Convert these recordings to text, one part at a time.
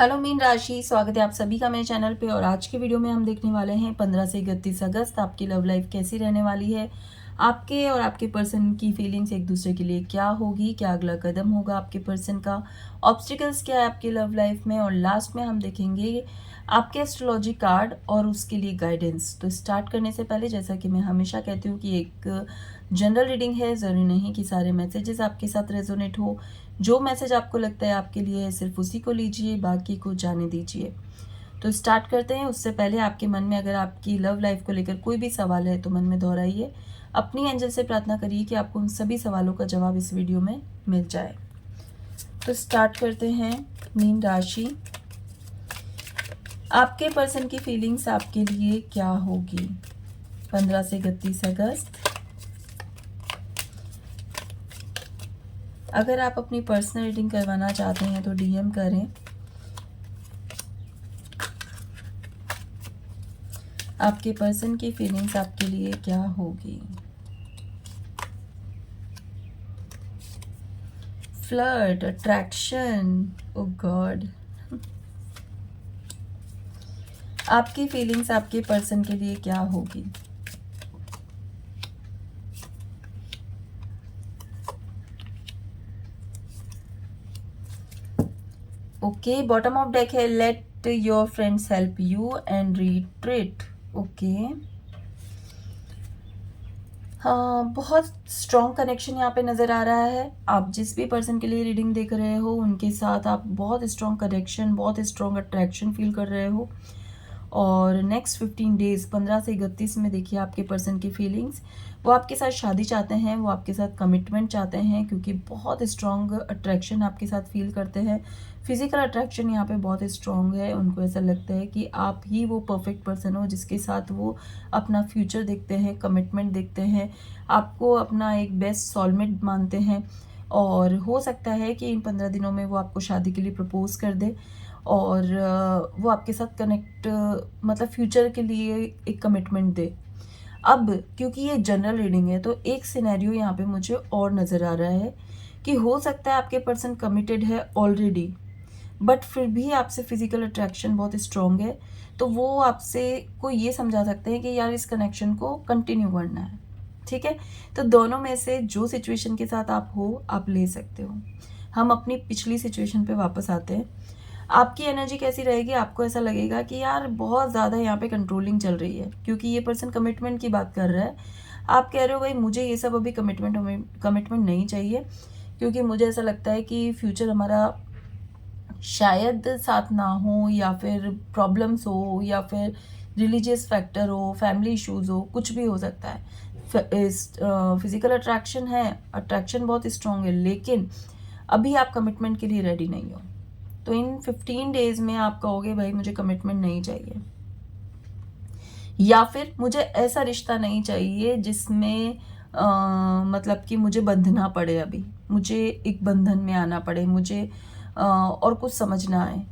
Hello mean राशि, स्वागत है आप सभी का मेरे चैनल पे। और आज के वीडियो में हम देखने वाले हैं 15 से 31 अगस्त आपकी लव लाइफ कैसी रहने वाली है। आपके और आपके पर्सन की फीलिंग्स एक दूसरे के लिए क्या होगी, क्या अगला कदम होगा आपके पर्सन का, ऑब्स्टिकल्स क्या है आपकी लव लाइफ में, और लास्ट में हम देखेंगे आपके एस्ट्रोलॉजी कार्ड और उसके लिए गाइडेंस। तो स्टार्ट करने से पहले जैसा कि मैं हमेशा कहती हूँ कि एक जनरल रीडिंग है, ज़रूरी नहीं कि सारे मैसेजेस आपके साथ रेजोनेट हो। जो मैसेज आपको लगता है आपके लिए है सिर्फ उसी को लीजिए, बाकी को जाने दीजिए। तो स्टार्ट करते हैं। उससे पहले आपके मन में अगर आपकी लव लाइफ को लेकर कोई भी सवाल है तो मन में दोहराइए, अपनी एंजल से प्रार्थना करिए कि आपको उन सभी सवालों का जवाब इस वीडियो में मिल जाए। तो स्टार्ट करते हैं। मीन राशि, आपके पर्सन की फीलिंग्स आपके लिए क्या होगी 15 से 31 अगस्त। अगर आप अपनी पर्सनल रीडिंग करवाना चाहते हैं तो डीएम करें। आपके पर्सन की फीलिंग्स आपके लिए क्या होगी। फ्लर्ट, अट्रैक्शन, ओ गॉड। आपकी फीलिंग्स आपके पर्सन के लिए क्या होगी। ओके, बॉटम ऑफ डेक है let your friends help you and retreat. Okay, हाँ, बहुत स्ट्रॉन्ग कनेक्शन यहाँ पे नज़र आ रहा है। आप जिस भी पर्सन के लिए रीडिंग देख रहे हो उनके साथ आप बहुत स्ट्रॉन्ग कनेक्शन, बहुत स्ट्रॉन्ग अट्रैक्शन फील कर रहे हो। और नेक्स्ट 15 डेज़ 15 से 31 में देखिए आपके पर्सन की फीलिंग्स, वो आपके साथ शादी चाहते हैं, वो आपके साथ कमिटमेंट चाहते हैं, क्योंकि बहुत स्ट्रॉन्ग अट्रैक्शन आपके साथ फील करते हैं। फिजिकल अट्रैक्शन यहाँ पे बहुत स्ट्रॉन्ग है। उनको ऐसा लगता है कि आप ही वो परफेक्ट पर्सन हो जिसके साथ वो अपना फ्यूचर देखते हैं, कमिटमेंट देखते हैं, आपको अपना एक बेस्ट सोलमेट मानते हैं। और हो सकता है कि इन 15 दिनों में वो आपको शादी के लिए प्रपोज कर दे और वो आपके साथ कनेक्ट, मतलब फ्यूचर के लिए एक कमिटमेंट दे। अब क्योंकि ये जनरल रीडिंग है तो एक सिनेरियो यहाँ पे मुझे और नज़र आ रहा है कि हो सकता है आपके पर्सन कमिटेड है ऑलरेडी, बट फिर भी आपसे फिजिकल अट्रैक्शन बहुत स्ट्रॉन्ग है। तो वो आपसे को ये समझा सकते हैं कि यार इस कनेक्शन को कंटिन्यू करना है। ठीक है, तो दोनों में से जो सिचुएशन के साथ आप हो आप ले सकते हो। हम अपनी पिछली सिचुएशन पे वापस आते हैं। आपकी एनर्जी कैसी रहेगी, आपको ऐसा लगेगा कि यार बहुत ज़्यादा यहाँ पे कंट्रोलिंग चल रही है, क्योंकि ये पर्सन कमिटमेंट की बात कर रहा है। आप कह रहे हो भाई मुझे ये सब अभी कमिटमेंट नहीं चाहिए, क्योंकि मुझे ऐसा लगता है कि फ्यूचर हमारा शायद साथ ना हो, या फिर प्रॉब्लम्स हो, या फिर रिलीजियस फैक्टर हो, फैमिली इश्यूज हो, कुछ भी हो सकता है। फिजिकल अट्रैक्शन है, अट्रैक्शन बहुत स्ट्रॉन्ग है, लेकिन अभी आप कमिटमेंट के लिए रेडी नहीं हो। तो इन 15 डेज में आप कहोगे भाई मुझे कमिटमेंट नहीं चाहिए, या फिर मुझे ऐसा रिश्ता नहीं चाहिए जिसमें मतलब कि मुझे बंधना पड़े, अभी मुझे एक बंधन में आना पड़े, मुझे और कुछ समझ ना आए।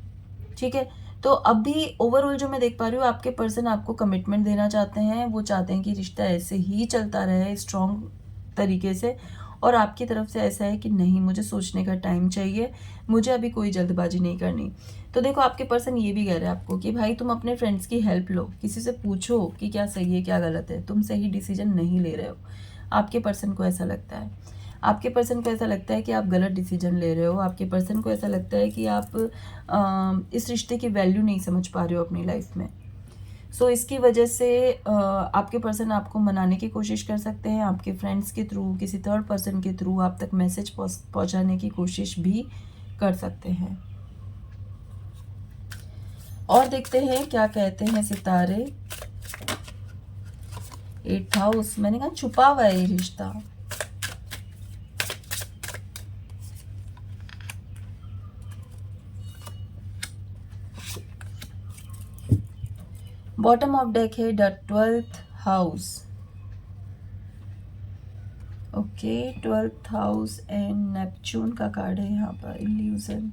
ठीक है, तो अभी ओवरऑल जो मैं देख पा रही हूँ आपके पर्सन आपको कमिटमेंट देना चाहते हैं। वो चाहते हैं कि रिश्ता ऐसे ही चलता रहे स्ट्रॉन्ग तरीके से, और आपकी तरफ से ऐसा है कि नहीं, मुझे सोचने का टाइम चाहिए, मुझे अभी कोई जल्दबाजी नहीं करनी। तो देखो आपके पर्सन ये भी कह रहे हैं आपको कि भाई तुम अपने फ्रेंड्स की हेल्प लो, किसी से पूछो कि क्या सही है क्या गलत है, तुम सही डिसीजन नहीं ले रहे हो। आपके पर्सन को ऐसा लगता है, आपके पर्सन को ऐसा लगता है कि आप गलत डिसीजन ले रहे हो। आपके पर्सन को ऐसा लगता है कि आप इस रिश्ते की वैल्यू नहीं समझ पा रहे हो अपनी लाइफ में। सो इसकी वजह से आपके पर्सन आपको मनाने की कोशिश कर सकते हैं, आपके फ्रेंड्स के थ्रू, किसी थर्ड पर्सन के थ्रू आप तक मैसेज पहुंचाने की कोशिश भी कर सकते हैं। और देखते हैं क्या कहते हैं सितारे। 8th हाउस, मैंने कहा छुपा हुआ है ये रिश्ता। बॉटम ऑफ डेक है the 12th house. Okay, 12th house and Neptune का कार्ड है यहाँ पर, इल्यूजन।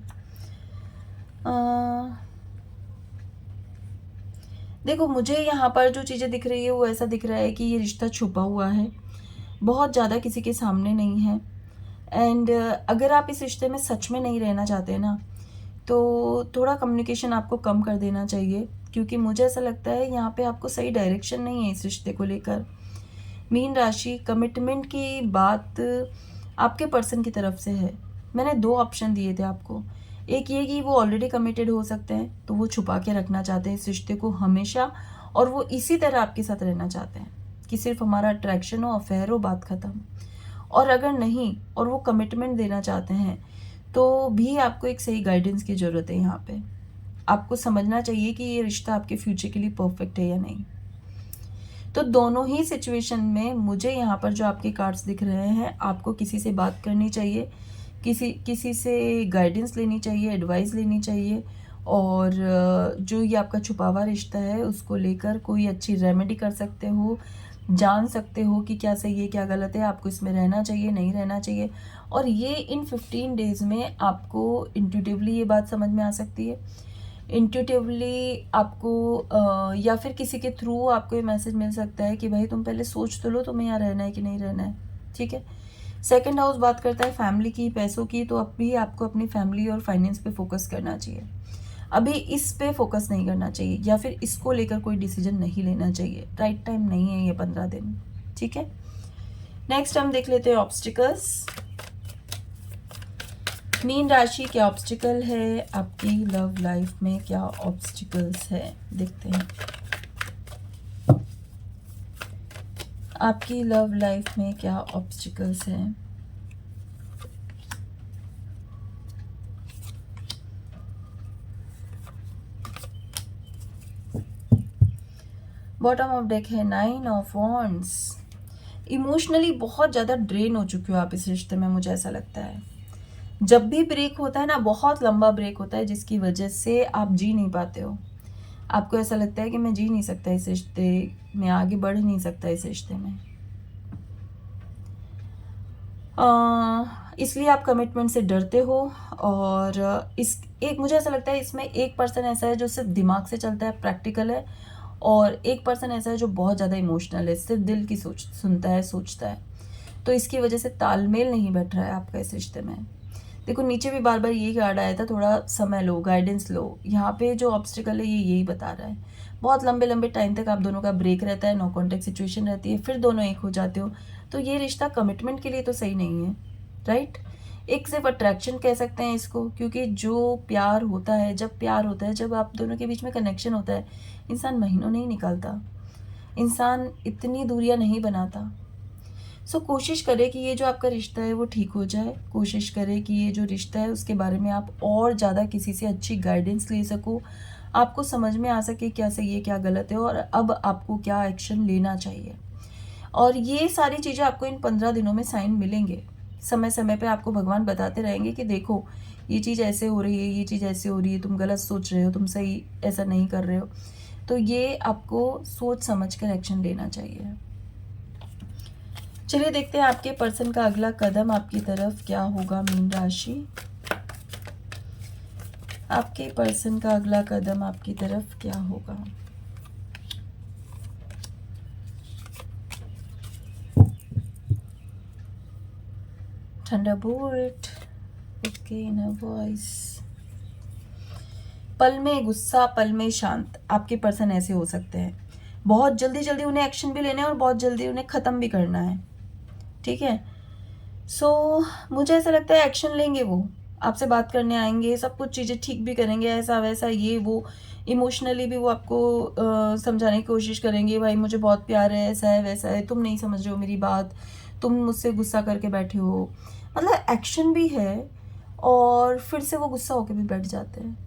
देखो मुझे यहाँ पर जो चीज़ें दिख रही है वो ऐसा दिख रहा है कि ये रिश्ता छुपा हुआ है, बहुत ज़्यादा किसी के सामने नहीं है। एंड अगर आप इस रिश्ते में सच में नहीं रहना चाहते ना, तो थोड़ा कम्युनिकेशन आपको कम कर देना चाहिए, क्योंकि मुझे ऐसा लगता है यहाँ पे आपको सही डायरेक्शन नहीं है इस रिश्ते को लेकर। मीन राशि, कमिटमेंट की बात आपके पर्सन की तरफ से है। मैंने 2 ऑप्शन दिए थे आपको। एक ये कि वो ऑलरेडी कमिटेड हो सकते हैं, तो वो छुपा के रखना चाहते हैं इस रिश्ते को हमेशा, और वो इसी तरह आपके साथ रहना चाहते हैं कि सिर्फ हमारा अट्रैक्शन हो, अफेयर हो, बात ख़त्म। और अगर नहीं, और वो कमिटमेंट देना चाहते हैं, तो भी आपको एक सही गाइडेंस की ज़रूरत है यहाँ पे। आपको समझना चाहिए कि ये रिश्ता आपके फ्यूचर के लिए परफेक्ट है या नहीं। तो दोनों ही सिचुएशन में मुझे यहाँ पर जो आपके कार्ड्स दिख रहे हैं, आपको किसी से बात करनी चाहिए, किसी से गाइडेंस लेनी चाहिए, एडवाइस लेनी चाहिए, और जो ये आपका छुपा हुआ रिश्ता है उसको लेकर कोई अच्छी रेमेडी कर सकते हो, जान सकते हो कि क्या सही है क्या गलत है, आपको इसमें रहना चाहिए नहीं रहना चाहिए। और ये इन 15 डेज़ में आपको इंट्यूटिवली ये बात समझ में आ सकती है। इंट्यूटिवली आपको या फिर किसी के थ्रू आपको ये मैसेज मिल सकता है कि भाई तुम पहले सोच तो लो तुम्हें यहाँ रहना है कि नहीं रहना है, ठीक है। सेकंड हाउस बात करता है फैमिली की, पैसों की, तो अभी आपको अपनी फैमिली और फाइनेंस पे फोकस करना चाहिए। अभी इस पे फोकस नहीं करना चाहिए, या फिर इसको लेकर कोई डिसीजन नहीं लेना चाहिए। राइट टाइम नहीं है ये 15 दिन, ठीक है। नेक्स्ट हम देख लेते हैं ऑब्स्टिकल्स। मीन राशि, क्या ऑब्स्टिकल है आपकी लव लाइफ में, क्या ऑब्स्टिकल्स है देखते हैं। आपकी लव लाइफ में क्या ऑब्स्टिकल्स हैं। बॉटम ऑफ डेक है 9 ऑफ वॉन्ड्स। इमोशनली बहुत ज़्यादा ड्रेन हो चुके हो आप इस रिश्ते में, मुझे ऐसा लगता है। जब भी ब्रेक होता है ना, बहुत लंबा ब्रेक होता है जिसकी वजह से आप जी नहीं पाते हो। आपको ऐसा लगता है कि मैं जी नहीं सकता इस रिश्ते में, आगे बढ़ नहीं सकता इस रिश्ते में। इसलिए आप कमिटमेंट से डरते हो। और मुझे ऐसा लगता है इसमें एक पर्सन ऐसा है जो सिर्फ दिमाग से चलता है, प्रैक्टिकल है, और एक पर्सन ऐसा है जो बहुत ज़्यादा इमोशनल है, सिर्फ दिल की सुनता है, सोचता है। तो इसकी वजह से तालमेल नहीं बैठ रहा है आपका इस रिश्ते में। देखो नीचे भी बार बार यही कार्ड आया था, थोड़ा समय लो, गाइडेंस लो। यहाँ पे जो ऑब्स्टिकल है ये यही बता रहा है। बहुत लंबे लंबे टाइम तक आप दोनों का ब्रेक रहता है, नो कॉन्टेक्ट सिचुएशन रहती है, फिर दोनों एक हो जाते हो। तो ये रिश्ता कमिटमेंट के लिए तो सही नहीं है, राइट। एक सिर्फ अट्रैक्शन कह सकते हैं इसको, क्योंकि जो प्यार होता है, जब आप दोनों के बीच में कनेक्शन होता है, इंसान महीनों नहीं निकालता, इंसान इतनी दूरियां नहीं बनाता। सो कोशिश करें कि ये जो आपका रिश्ता है वो ठीक हो जाए। कोशिश करें कि ये जो रिश्ता है उसके बारे में आप और ज़्यादा किसी से अच्छी गाइडेंस ले सको, आपको समझ में आ सके क्या सही है क्या गलत है, और अब आपको क्या एक्शन लेना चाहिए। और ये सारी चीज़ें आपको इन 15 दिनों में साइन मिलेंगे। समय समय पे आपको भगवान बताते रहेंगे कि देखो ये चीज़ ऐसे हो रही है, ये चीज़ ऐसे हो रही है, तुम गलत सोच रहे हो, तुम सही ऐसा नहीं कर रहे हो। तो ये आपको सोच समझ कर एक्शन लेना चाहिए। चलिए देखते हैं आपके पर्सन का अगला कदम आपकी तरफ क्या होगा। मीन राशि, आपके पर्सन का अगला कदम आपकी तरफ क्या होगा। Thunderbolt, okay, in a voice. पल में गुस्सा, पल में शांत, आपके पर्सन ऐसे हो सकते हैं। बहुत जल्दी जल्दी उन्हें एक्शन भी लेना है और बहुत जल्दी उन्हें ख़त्म भी करना है, ठीक है। सो मुझे ऐसा लगता है एक्शन लेंगे वो, आपसे बात करने आएंगे, सब कुछ चीज़ें ठीक भी करेंगे, ऐसा वैसा ये वो। इमोशनली भी वो आपको समझाने की कोशिश करेंगे, भाई मुझे बहुत प्यार है, ऐसा है वैसा है, तुम नहीं समझ रहे हो मेरी बात, तुम मुझसे गुस्सा करके बैठे हो। मतलब एक्शन भी है, और फिर से वो गुस्सा होकर भी बैठ जाते हैं।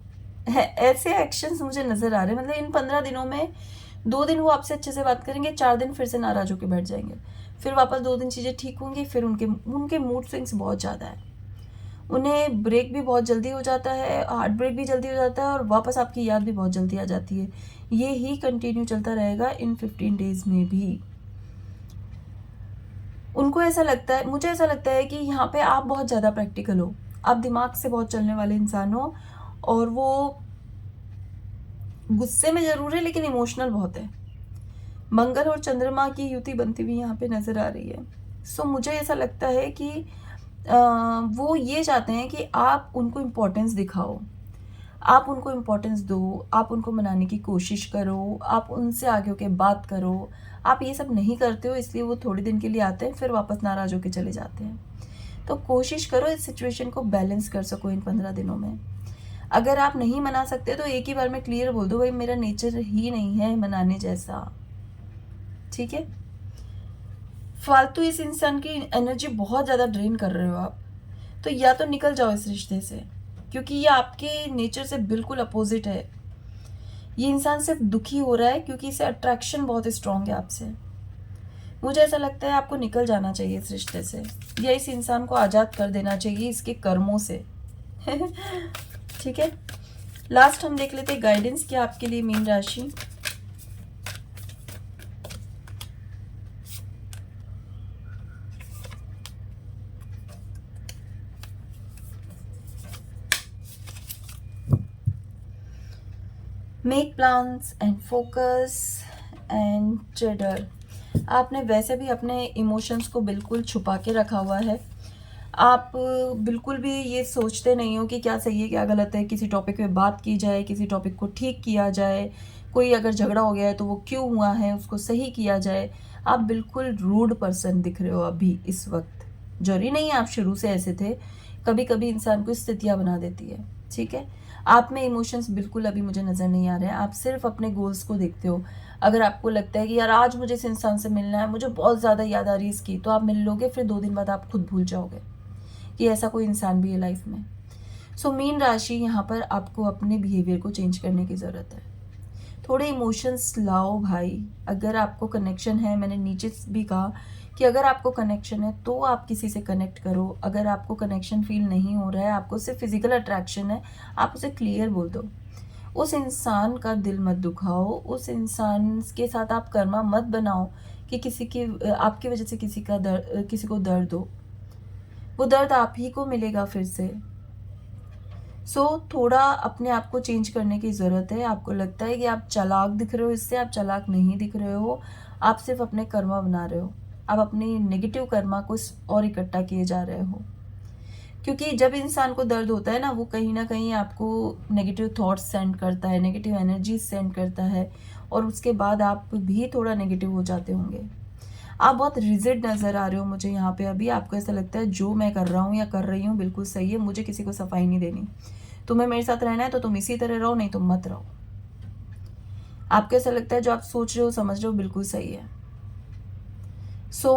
ऐसे एक्शंस मुझे नज़र आ रहे हैं। मतलब इन 15 दिनों में 2 दिन वो आपसे अच्छे से बात करेंगे, 4 दिन फिर से नाराज होकर बैठ जाएंगे, फिर वापस 2 दिन चीज़ें ठीक होंगी, फिर उनके मूड स्विंग्स बहुत ज़्यादा है। उन्हें ब्रेक भी बहुत जल्दी हो जाता है, हार्ट ब्रेक भी जल्दी हो जाता है, और वापस आपकी याद भी बहुत जल्दी आ जाती है। ये ही कंटिन्यू चलता रहेगा इन 15 डेज़ में भी। उनको ऐसा लगता है, मुझे ऐसा लगता है कि यहाँ पे आप बहुत ज़्यादा प्रैक्टिकल हो, आप दिमाग से बहुत चलने वाले इंसान हो, और वो गुस्से में ज़रूर है लेकिन इमोशनल बहुत है। मंगल और चंद्रमा की युति बनती हुई यहाँ पे नज़र आ रही है। सो मुझे ऐसा लगता है कि वो ये चाहते हैं कि आप उनको इम्पोर्टेंस दिखाओ, आप उनको इम्पोर्टेंस दो, आप उनको मनाने की कोशिश करो, आप उनसे आगे होके बात करो। आप ये सब नहीं करते हो, इसलिए वो थोड़े दिन के लिए आते हैं, फिर वापस नाराज़ होके चले जाते हैं। तो कोशिश करो इस सिचुएशन को बैलेंस कर सको इन 15 दिनों में। अगर आप नहीं मना सकते तो एक ही बार में क्लियर बोल दो, भाई मेरा नेचर ही नहीं है मनाने जैसा, ठीक है? फालतू इस इंसान की एनर्जी बहुत ज़्यादा ड्रेन कर रहे हो आप, तो या तो निकल जाओ इस रिश्ते से, क्योंकि ये आपके नेचर से बिल्कुल अपोजिट है। ये इंसान सिर्फ दुखी हो रहा है क्योंकि इसे अट्रैक्शन बहुत स्ट्रांग है आपसे। मुझे ऐसा लगता है आपको निकल जाना चाहिए इस रिश्ते से, या इस इंसान को आज़ाद कर देना चाहिए इसके कर्मों से। ठीक है, लास्ट हम देख लेते हैं गाइडेंस क्या आपके लिए मीन राशि। Make plans and focus and trader. आपने वैसे भी अपने इमोशंस को बिल्कुल छुपा के रखा हुआ है। आप बिल्कुल भी ये सोचते नहीं हो कि क्या सही है क्या गलत है, किसी टॉपिक पे बात की जाए, किसी टॉपिक को ठीक किया जाए, कोई अगर झगड़ा हो गया है तो वो क्यों हुआ है उसको सही किया जाए। आप बिल्कुल रूड पर्सन दिख रहे हो अभी इस वक्त। जरूरी नहीं है आप शुरू से ऐसे थे, कभी कभी इंसान को स्थितियाँ बना देती है, ठीक है? आप में इमोशंस बिल्कुल अभी मुझे नज़र नहीं आ रहे हैं, आप सिर्फ अपने गोल्स को देखते हो। अगर आपको लगता है कि यार आज मुझे इस इंसान से मिलना है, मुझे बहुत ज़्यादा याद आ रही है इसकी, तो आप मिल लोगे, फिर 2 दिन बाद आप खुद भूल जाओगे कि ऐसा कोई इंसान भी है लाइफ में। सो मीन राशि, यहाँ पर आपको अपने बिहेवियर को चेंज करने की ज़रूरत है। थोड़े इमोशंस लाओ भाई। अगर आपको कनेक्शन है, मैंने नीचे भी कहा कि अगर आपको कनेक्शन है तो आप किसी से कनेक्ट करो। अगर आपको कनेक्शन फील नहीं हो रहा है, आपको सिर्फ फिजिकल अट्रैक्शन है, आप उसे क्लियर बोल दो। उस इंसान का दिल मत दुखाओ, उस इंसान के साथ आप कर्मा मत बनाओ कि किसी की आपकी वजह से किसी को दर्द हो। वो दर्द आप ही को मिलेगा फिर से। थोड़ा अपने आप को चेंज करने की ज़रूरत है। आपको लगता है कि आप चालाक दिख रहे हो, इससे आप चालाक नहीं दिख रहे हो। आप सिर्फ अपने कर्मा बना रहे हो। आप अपनी नेगेटिव कर्मा को और इकट्ठा किए जा रहे हो। क्योंकि जब इंसान को दर्द होता है ना, वो कहीं ना कहीं आपको नेगेटिव थॉट्स सेंड करता है, नेगेटिव एनर्जी सेंड करता है, और उसके बाद आप भी थोड़ा नेगेटिव हो जाते होंगे। आप बहुत रिजिड नज़र आ रहे हो मुझे यहाँ पे अभी। आपको ऐसा लगता है जो मैं कर रहा हूँ या कर रही हूँ बिल्कुल सही है, मुझे किसी को सफाई नहीं देनी। तुम्हें मेरे साथ रहना है तो तुम इसी तरह रहो, नहीं तो मत रहो। आपको ऐसा लगता है जो आप सोच रहे हो समझ रहे हो बिल्कुल सही है।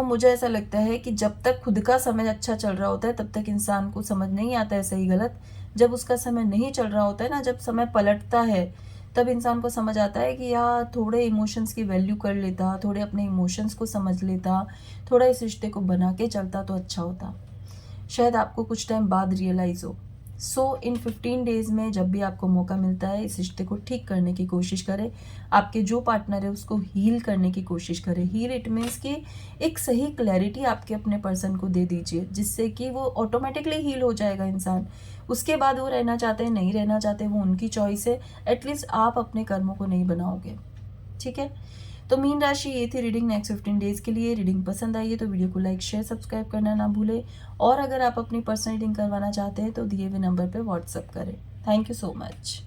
मुझे ऐसा लगता है कि जब तक खुद का समय अच्छा चल रहा होता है तब तक इंसान को समझ नहीं आता है सही गलत। जब उसका समय नहीं चल रहा होता है ना, जब समय पलटता है, तब इंसान को समझ आता है कि यार थोड़े इमोशंस की वैल्यू कर लेता, थोड़े अपने इमोशंस को समझ लेता, थोड़ा इस रिश्ते को बना के चलता तो अच्छा होता। शायद आपको कुछ टाइम बाद रियलाइज़ हो। इन 15 डेज़ में जब भी आपको मौका मिलता है, इस रिश्ते को ठीक करने की कोशिश करें। आपके जो पार्टनर है उसको हील करने की कोशिश करें। हील इट मीन्स कि एक सही क्लैरिटी आपके अपने पर्सन को दे दीजिए, जिससे कि वो ऑटोमेटिकली हील हो जाएगा इंसान। उसके बाद वो रहना चाहते हैं नहीं रहना चाहते, वो उनकी चॉइस है। एटलीस्ट आप अपने कर्मों को नहीं बनाओगे, ठीक है? तो मीन राशि ये थी रीडिंग नेक्स्ट 15 डेज़ के लिए। रीडिंग पसंद आई है तो वीडियो को लाइक शेयर सब्सक्राइब करना ना भूलें, और अगर आप अपनी पर्सनल रीडिंग करवाना चाहते हैं तो दिए हुए नंबर पर व्हाट्सअप करें। Thank you so much.